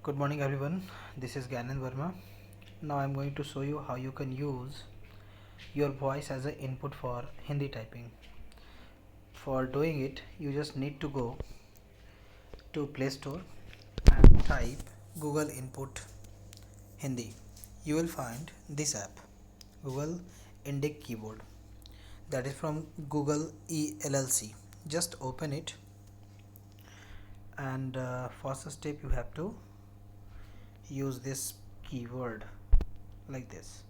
Good morning everyone, this is Gyanan Verma. Now I'm going to show you how you can use your voice as an input for Hindi typing. For doing it, you just need to go to Play Store and type Google Input Hindi. You will find this app, Google Indic Keyboard, that is from Google ELLC. Just open it and first step you have to use this keyword like this.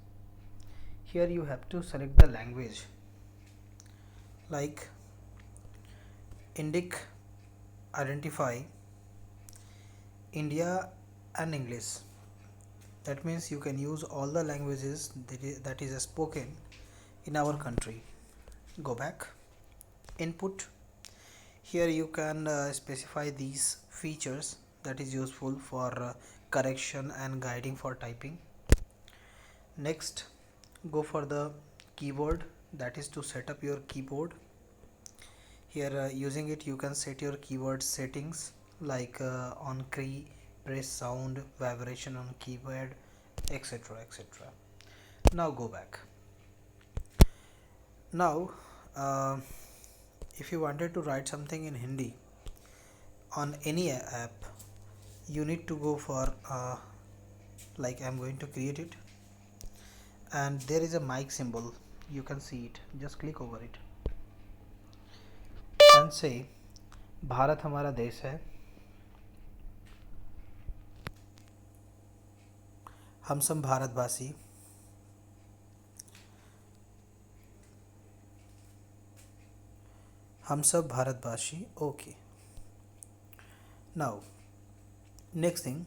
Here you have to select the language like Indic identify India and English. That means you can use all the languages that is spoken in our country. Go back, input. Here you can specify these features that is useful for correction and guiding for typing. Next, go for the keyboard, that is to set up your keyboard. Here using it you can set your keyboard settings like on key, press sound, vibration on keyboard, etc. etc. Now go back. Now if you wanted to write something in Hindi on any app, you need to go for like I'm going to create it, and there is a mic symbol, you can see it. Just click over it and say Bharat हमारा देश है, हम सब भारतवासी, हम सब भारतवासी. Okay. Now next thing,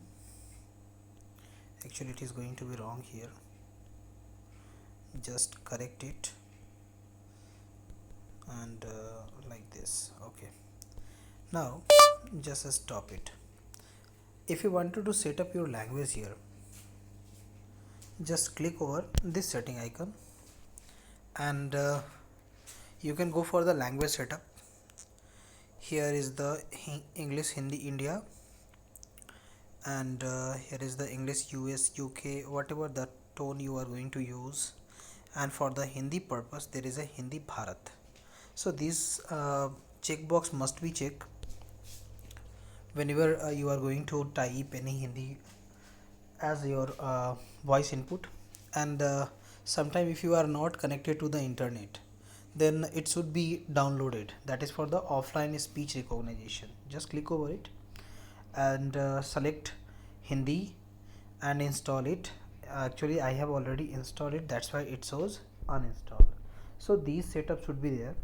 actually it is going to be wrong here, just correct it and like this. Okay, now just stop it. If you wanted to set up your language here, just click over this setting icon and you can go for the language setup. Here is the English Hindi India, and here is the English US UK, whatever the tone you are going to use. And for the Hindi purpose there is a Hindi Bharat. So this checkbox must be checked whenever you are going to type any Hindi as your voice input. And sometime if you are not connected to the internet, then it should be downloaded, that is for the offline speech recognition. Just click over it and select Hindi and install it. Actually I have already installed it, that's why it shows uninstall. So these setups should be there.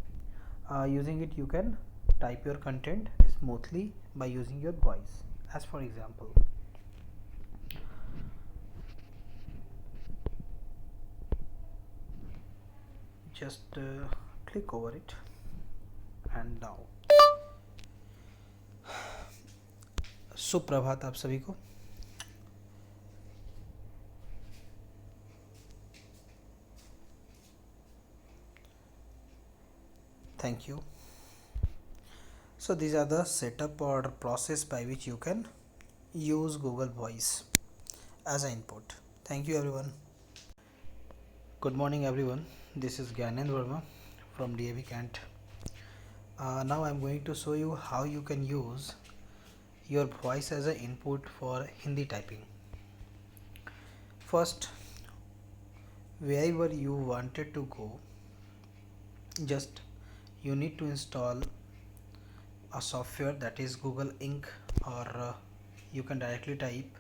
Using it you can type your content smoothly by using your voice. As for example, just click over it, and now सुप्रभात आप सभी को. Thank you. So these are the setup or process by which you can use Google Voice as an input. Thank you everyone. Good morning everyone, this is Gyanan Verma from DAV Cant. Now I'm going to show you how you can use your voice as an input for Hindi typing. First, wherever you wanted to go, just you need to install a software, that is Google Ink, or you can directly type